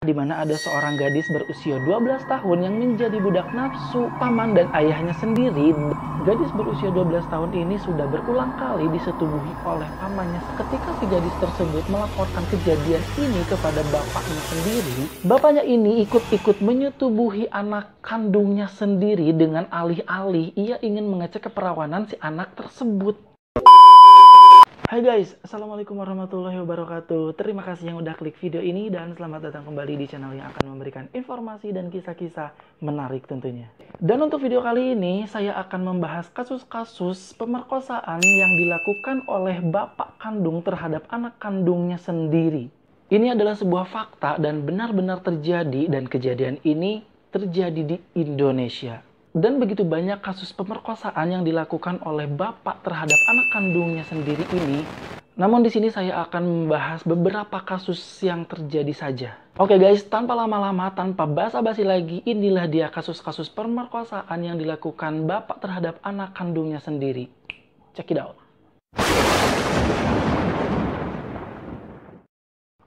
di mana ada seorang gadis berusia 12 tahun yang menjadi budak nafsu paman dan ayahnya sendiri. Gadis berusia 12 tahun ini sudah berulang kali disetubuhi oleh pamannya. Ketika si gadis tersebut melaporkan kejadian ini kepada bapaknya sendiri, bapaknya ini ikut-ikut menyetubuhi anak kandungnya sendiri dengan alih-alih ia ingin mengecek keperawanan si anak tersebut. Hai guys, assalamualaikum warahmatullahi wabarakatuh. Terima kasih yang udah klik video ini dan selamat datang kembali di channel yang akan memberikan informasi dan kisah-kisah menarik tentunya. Dan untuk video kali ini saya akan membahas kasus-kasus pemerkosaan yang dilakukan oleh bapak kandung terhadap anak kandungnya sendiri. Ini adalah sebuah fakta dan benar-benar terjadi, dan kejadian ini terjadi di Indonesia. Dan begitu banyak kasus pemerkosaan yang dilakukan oleh bapak terhadap anak kandungnya sendiri ini. Namun di sini saya akan membahas beberapa kasus yang terjadi saja. Oke guys, tanpa lama-lama, tanpa basa-basi lagi, inilah dia kasus-kasus pemerkosaan yang dilakukan bapak terhadap anak kandungnya sendiri. Check it out.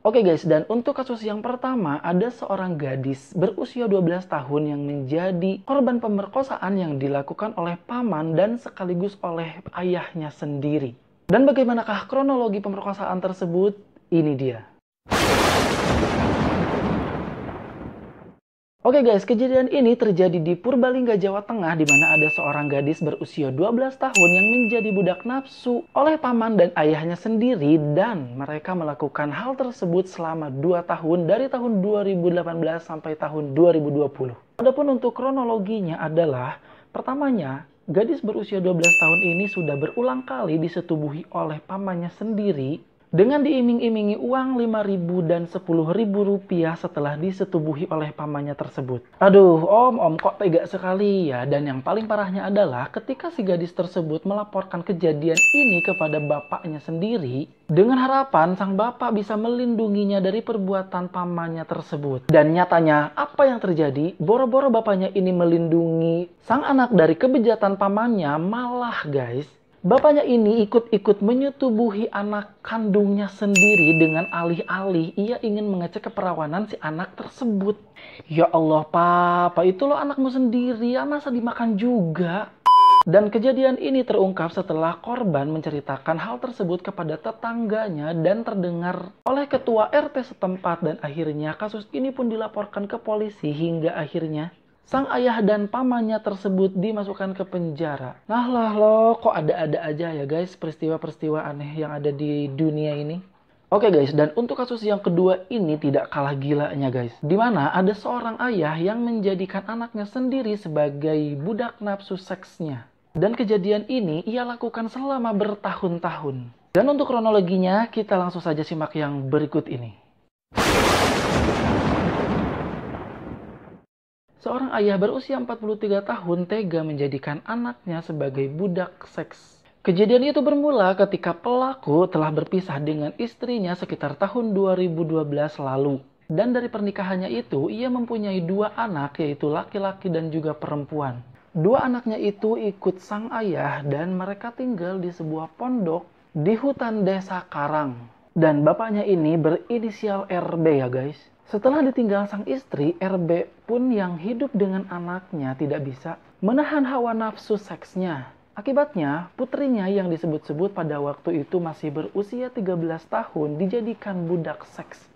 Oke guys, dan untuk kasus yang pertama, ada seorang gadis berusia 12 tahun yang menjadi korban pemerkosaan yang dilakukan oleh paman dan sekaligus oleh ayahnya sendiri. Dan bagaimanakah kronologi pemerkosaan tersebut? Ini dia. Oke guys, kejadian ini terjadi di Purbalingga, Jawa Tengah, di mana ada seorang gadis berusia 12 tahun yang menjadi budak nafsu oleh paman dan ayahnya sendiri, dan mereka melakukan hal tersebut selama 2 tahun dari tahun 2018 sampai tahun 2020. Adapun untuk kronologinya adalah, pertamanya, gadis berusia 12 tahun ini sudah berulang kali disetubuhi oleh pamannya sendiri dengan diiming-imingi uang 5.000 dan 10.000 rupiah setelah disetubuhi oleh pamannya tersebut. Aduh, om kok tega sekali ya. Dan yang paling parahnya adalah ketika si gadis tersebut melaporkan kejadian ini kepada bapaknya sendiri, dengan harapan sang bapak bisa melindunginya dari perbuatan pamannya tersebut. Dan nyatanya, apa yang terjadi? Boro-boro bapaknya ini melindungi sang anak dari kebejatan pamannya, malah guys, bapaknya ini ikut-ikut menyetubuhi anak kandungnya sendiri dengan alih-alih ia ingin mengecek keperawanan si anak tersebut. Ya Allah, papa, itu loh anakmu sendiri, ya masa dimakan juga? Dan kejadian ini terungkap setelah korban menceritakan hal tersebut kepada tetangganya dan terdengar oleh ketua RT setempat, dan akhirnya kasus ini pun dilaporkan ke polisi hingga akhirnya sang ayah dan pamannya tersebut dimasukkan ke penjara. Nah lah loh, kok ada-ada aja ya guys peristiwa-peristiwa aneh yang ada di dunia ini. Oke guys, dan untuk kasus yang kedua ini tidak kalah gilanya guys. Dimana ada seorang ayah yang menjadikan anaknya sendiri sebagai budak nafsu seksnya. Dan kejadian ini ia lakukan selama bertahun-tahun. Dan untuk kronologinya kita langsung saja simak yang berikut ini. Seorang ayah berusia 43 tahun tega menjadikan anaknya sebagai budak seks. Kejadian itu bermula ketika pelaku telah berpisah dengan istrinya sekitar tahun 2012 lalu. Dan dari pernikahannya itu, ia mempunyai 2 anak, yaitu laki-laki dan juga perempuan. 2 anaknya itu ikut sang ayah dan mereka tinggal di sebuah pondok di hutan desa Karang. Dan bapaknya ini berinisial RB ya guys. Setelah ditinggal sang istri, RB pun yang hidup dengan anaknya tidak bisa menahan hawa nafsu seksnya. Akibatnya, putrinya yang disebut-sebut pada waktu itu masih berusia 13 tahun dijadikan budak seks.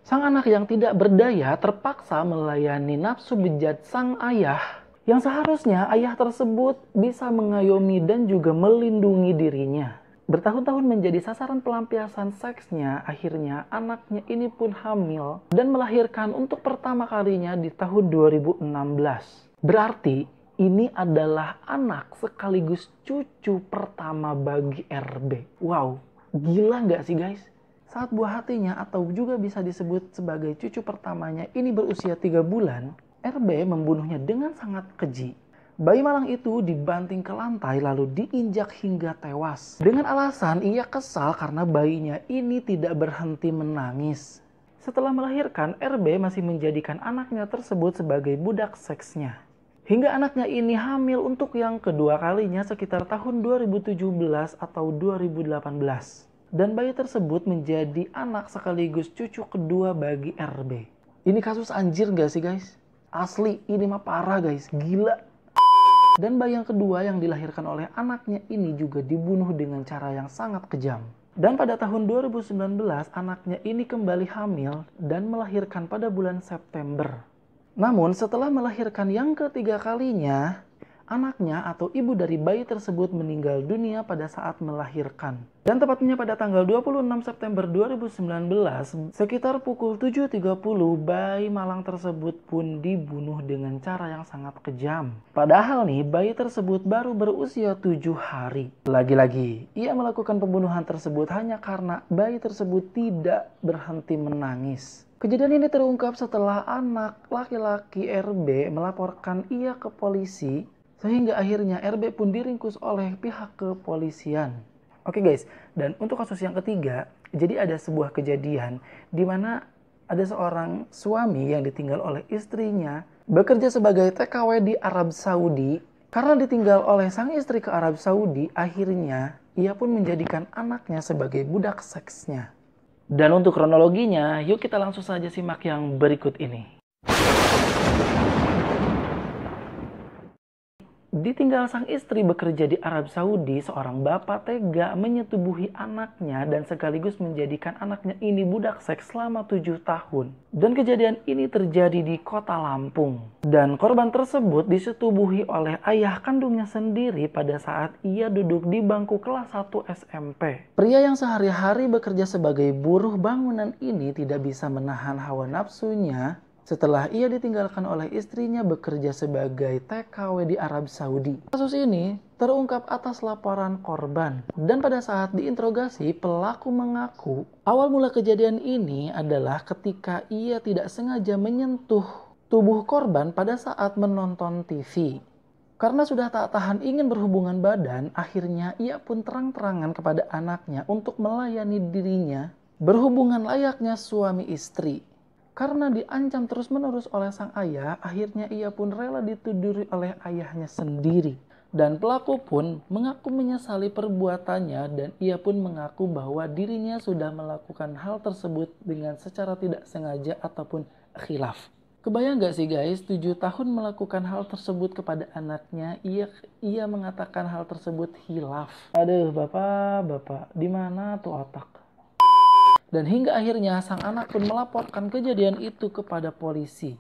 Sang anak yang tidak berdaya terpaksa melayani nafsu bejat sang ayah, yang seharusnya ayah tersebut bisa mengayomi dan juga melindungi dirinya. Bertahun-tahun menjadi sasaran pelampiasan seksnya, akhirnya anaknya ini pun hamil dan melahirkan untuk pertama kalinya di tahun 2016. Berarti ini adalah anak sekaligus cucu pertama bagi RB. Wow, gila nggak sih guys? Saat buah hatinya atau juga bisa disebut sebagai cucu pertamanya ini berusia 3 bulan, RB membunuhnya dengan sangat keji. Bayi malang itu dibanting ke lantai lalu diinjak hingga tewas. Dengan alasan ia kesal karena bayinya ini tidak berhenti menangis. Setelah melahirkan, RB masih menjadikan anaknya tersebut sebagai budak seksnya. Hingga anaknya ini hamil untuk yang kedua kalinya sekitar tahun 2017 atau 2018. Dan bayi tersebut menjadi anak sekaligus cucu kedua bagi RB. Ini kasus anjir gak sih guys? Asli, ini mah parah guys, gila. Dan bayi yang kedua yang dilahirkan oleh anaknya ini juga dibunuh dengan cara yang sangat kejam. Dan pada tahun 2019, anaknya ini kembali hamil dan melahirkan pada bulan September. Namun setelah melahirkan yang ketiga kalinya, anaknya atau ibu dari bayi tersebut meninggal dunia pada saat melahirkan. Dan tepatnya pada tanggal 26 September 2019, sekitar pukul 7.30, bayi malang tersebut pun dibunuh dengan cara yang sangat kejam. Padahal nih, bayi tersebut baru berusia 7 hari. Lagi-lagi, ia melakukan pembunuhan tersebut hanya karena bayi tersebut tidak berhenti menangis. Kejadian ini terungkap setelah anak laki-laki RB melaporkan ia ke polisi, sehingga akhirnya RB pun diringkus oleh pihak kepolisian. Oke guys, dan untuk kasus yang ketiga, jadi ada sebuah kejadian di mana ada seorang suami yang ditinggal oleh istrinya bekerja sebagai TKW di Arab Saudi. Karena ditinggal oleh sang istri ke Arab Saudi, akhirnya ia pun menjadikan anaknya sebagai budak seksnya. Dan untuk kronologinya, yuk kita langsung saja simak yang berikut ini. Ditinggal sang istri bekerja di Arab Saudi, seorang bapak tega menyetubuhi anaknya dan sekaligus menjadikan anaknya ini budak seks selama 7 tahun. Dan kejadian ini terjadi di kota Lampung. Dan korban tersebut disetubuhi oleh ayah kandungnya sendiri pada saat ia duduk di bangku kelas 1 SMP. Pria yang sehari-hari bekerja sebagai buruh bangunan ini tidak bisa menahan hawa nafsunya setelah ia ditinggalkan oleh istrinya bekerja sebagai TKW di Arab Saudi. Kasus ini terungkap atas laporan korban. Dan pada saat diinterogasi, pelaku mengaku awal mula kejadian ini adalah ketika ia tidak sengaja menyentuh tubuh korban pada saat menonton TV. Karena sudah tak tahan ingin berhubungan badan, akhirnya ia pun terang-terangan kepada anaknya untuk melayani dirinya berhubungan layaknya suami istri. Karena diancam terus-menerus oleh sang ayah, akhirnya ia pun rela dituduri oleh ayahnya sendiri. Dan pelaku pun mengaku menyesali perbuatannya dan ia pun mengaku bahwa dirinya sudah melakukan hal tersebut dengan secara tidak sengaja ataupun khilaf. Kebayang gak sih guys, 7 tahun melakukan hal tersebut kepada anaknya, ia mengatakan hal tersebut khilaf. Aduh bapak, di mana tuh otak? Dan hingga akhirnya sang anak pun melaporkan kejadian itu kepada polisi.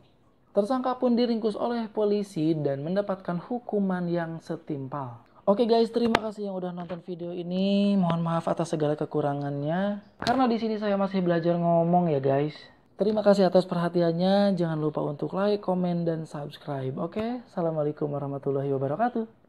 Tersangka pun diringkus oleh polisi dan mendapatkan hukuman yang setimpal. Oke guys, terima kasih yang udah nonton video ini. Mohon maaf atas segala kekurangannya. Karena di sini saya masih belajar ngomong ya guys. Terima kasih atas perhatiannya. Jangan lupa untuk like, komen, dan subscribe. Oke, assalamualaikum warahmatullahi wabarakatuh.